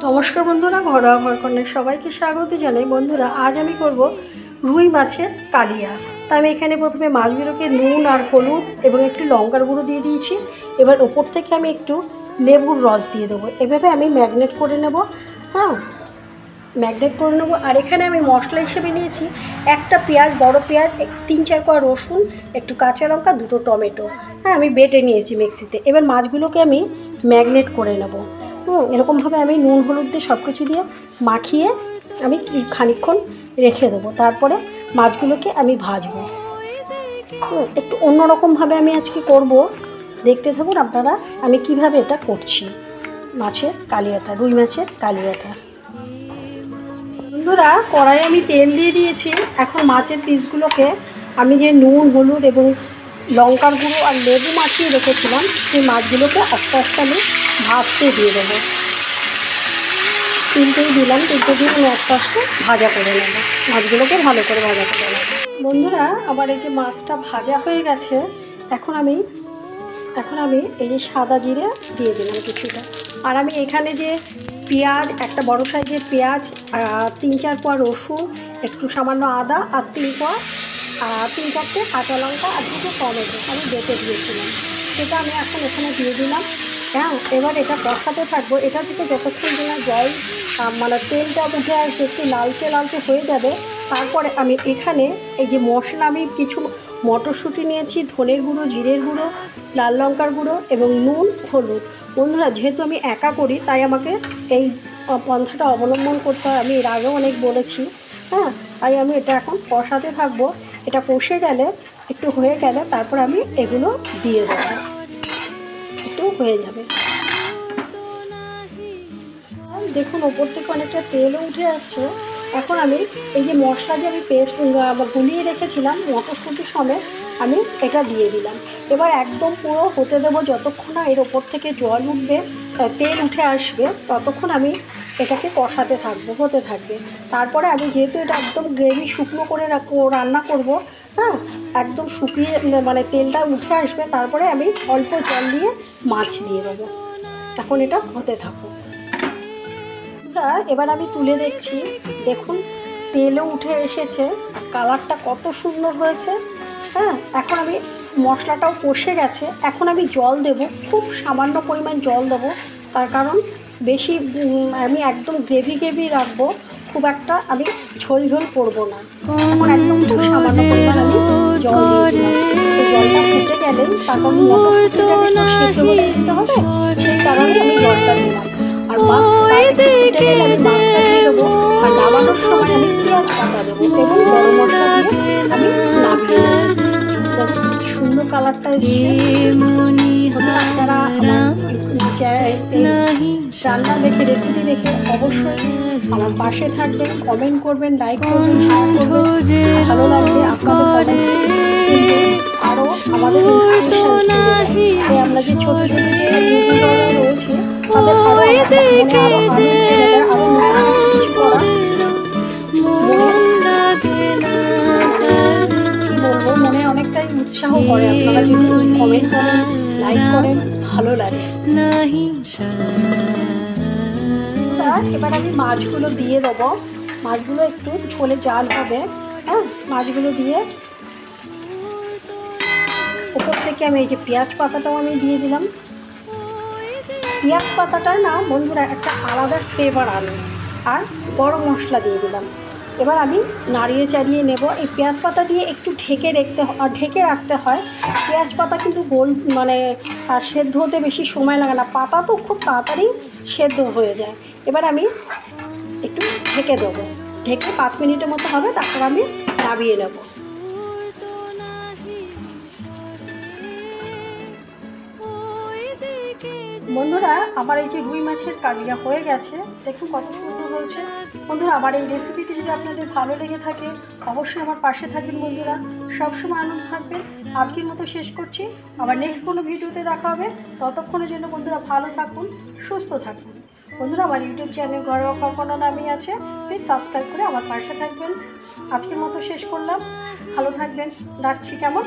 নমস্কার বন্ধুরা, ঘরোয়া ঘরকন্যায় সবাইকে স্বাগত জানাই। বন্ধুরা, আজ আমি করব রুই মাছের কালিয়া। তাই আমি এখানে প্রথমে মাছগুলোকে নুন আর হলুদ এবং একটু লঙ্কার গুঁড়ো দিয়ে দিয়েছি। এবার ওপর থেকে আমি একটু লেবুর রস দিয়ে দেবো। এভাবে আমি ম্যাগনেট করে নেব। ম্যাগনেট করে নেবো। আর এখানে আমি মশলা হিসেবে নিয়েছি একটা পেঁয়াজ, বড় পেঁয়াজ, 3-4 কোয়া রসুন, একটু কাঁচা লঙ্কা, 2টো টমেটো। আমি বেটে নিয়েছি মিক্সিতে। এবার মাছগুলোকে আমি ম্যাগনেট করে নেব। এরকমভাবে আমি নুন হলুদ দিয়ে সব কিছু দিয়ে মাখিয়ে আমি খানিকক্ষণ রেখে দেবো। তারপরে মাছগুলোকে আমি ভাজবো। একটু অন্যরকমভাবে আমি আজকে করব। দেখতে থাকুন আপনারা আমি কিভাবে এটা করছি। মাছের কালিয়াটা, রুই মাছের কালিয়াটা। বন্ধুরা, কড়াইয়ে আমি তেল দিয়ে দিয়েছি। এখন মাছের পিসগুলোকে আমি যে নুন হলুদ এবং লঙ্কার গুঁড়ো আর লেবু মাখিয়ে রেখেছিলাম সেই মাছগুলোকে আস্তে আস্তে আমি ভাজতে দিয়ে দেবো। তিনটেই দিলাম, তিনটে দিয়ে আমি আস্তে আস্তে ভাজা করে নেব। মাছগুলোকে ভালো করে ভাজা করে নেব। বন্ধুরা, আমার এই যে মাছটা ভাজা হয়ে গেছে। এখন আমি এই যে সাদা জিরে দিয়ে দিলাম কিছুটা। আর আমি এখানে যে পেঁয়াজ, একটা বড় সাইজের পেঁয়াজ, 3-4 কোয়া রসুন, একটু সামান্য আদা আর 3-4টে কাঁচা লঙ্কা আর 2টো টমেটো আমি বেটে দিয়েছিলাম, সেটা আমি এখন এখানে দিয়ে দিলাম। এবার এটা কষাতে থাকবো। এটা থেকে যতক্ষণ না জল মানে তেলটা উঠে আসবে, একটু লালচে লালচে হয়ে যাবে, তারপরে আমি এখানে এই যে মশলা, আমি কিছু মটরশুঁটি নিয়েছি, ধনের গুঁড়ো, জিরের গুঁড়ো, লাল লঙ্কার গুঁড়ো এবং নুন হলুদ। বন্ধুরা, যেহেতু আমি একা করি তাই আমাকে এই পন্থাটা অবলম্বন করতে হয়। আমি এর আগেও অনেক বলেছি। তাই আমি এটা এখন কষাতে থাকবো। এটা কষে গেলে, একটু হয়ে গেলে তারপর আমি এগুলো দিয়ে দেবো। একটু হয়ে যাবে। দেখুন, ওপর থেকে অনেকটা তেলও উঠে আসছে। এখন আমি এই যে মশলা যে আমি পেস্ট গুলিয়ে রেখেছিলাম মটরশুঁটি সমেত, আমি এটা দিয়ে দিলাম। এবার একদম পুরো হতে দেবো যতক্ষণ না এর ওপর থেকে জল উঠবে, তেল উঠে আসবে, ততক্ষণ আমি এটাকে কষাতে থাকবো, হতে থাকবে। তারপরে আমি যেহেতু এটা একদম গ্রেভি শুকনো করে রান্না করব, একদম শুকিয়ে মানে তেলটা উঠে আসবে, তারপরে আমি অল্প জল দিয়ে মাছ দিয়ে দেবো। এখন এটা হতে থাকবো। এবার আমি তুলে দেখছি, দেখুন তেলও উঠে এসেছে, কালারটা কত সুন্দর হয়েছে। এখন আমি মশলাটাও কষে গেছে। এখন আমি জল দেব, খুব সামান্য পরিমাণ জল দেবো। তার কারণ বেশি আমি একদম গ্রেভি রাখবো, খুব একটা আমি ঝোল করবো না। এখন একদম খুব সামান্য পরিমাণ আমি জল দিয়ে দিলাম। জলটা ফুটে গেলে তারপর মটরশুঁটিটাকে সেদ্ধ করে দিতে হবে, সেই কারণে আমি জলটা দিলাম। আর মাছটা দিয়ে দেবো। আর নামানোর সময় আমি পেঁয়াজ পাতা দেবো এবং গরম মশলা দিয়ে আমি নামিয়ে দেবো। সুন্দর কালারটা এসেছে। আপনারা আমার রান্না দেখে, রেসিপি দেখে অবশ্যই আমার পাশে থাকবেন, কমেন্ট করবেন, লাইক করবেন, শেয়ার করবেন। ভালো লাগবে আপনাদের কিন্তু আরও আমাদের ইনস্পিরেশন আমরা যে ছোটো ছোটো যে ইউটিউবাররা রয়েছে তাদের কিছু করা কি বলবো, মনে অনেকটাই উৎসাহ করে। আপনারা যদি কমেন্ট করেন, লাইক করেন, ভালো লাগে। এবার আমি মাছগুলো দিয়ে দেবো। মাছগুলো একটু ঝোলে জাল হবে। মাছগুলো দিয়ে উপর থেকে আমি এই যে পেঁয়াজ পাতাটাও আমি দিয়ে দিলাম। পেঁয়াজ পাতাটা না বন্ধুরা একটা আলাদা ফ্লেভার আনে। আর গরম মশলা দিয়ে দিলাম। এবার আমি নাড়িয়ে চাড়িয়ে নেব। এই পেঁয়াজ পাতা দিয়ে একটু ঢেকে রাখতে হয়। পেঁয়াজ পাতা কিন্তু মানে সেদ্ধ হতে বেশি সময় লাগে না, পাতা তো খুব তাড়াতাড়ি সেদ্ধ হয়ে যায়। এবার আমি একটু ঢেকে দেবো। ঢেকে 5 মিনিটের মতো হবে, তারপর আমি নামিয়ে নেব। বন্ধুরা, আমার এই যে রুই মাছের কালিয়া হয়ে গেছে, দেখুন কত সুন্দর হয়েছে। বন্ধুরা, আমার এই রেসিপিটি যদি আপনাদের ভালো লেগে থাকে অবশ্যই আমার পাশে থাকবেন। বন্ধুরা, সবসময় আনন্দ থাকবেন। আজকের মতো শেষ করছি, আবার নেক্সট কোনো ভিডিওতে দেখা হবে। ততক্ষণের জন্য বন্ধুরা ভালো থাকুন, সুস্থ থাকুন। বন্ধুরা, আমার ইউটিউব চ্যানেল ঘরোয়া ঘরকন্যা নামই আছে, প্লিজ সাবস্ক্রাইব করে আমার পাশে থাকবেন। আজকের মতো শেষ করলাম, ভালো থাকবেন, রাখছি। কেমন?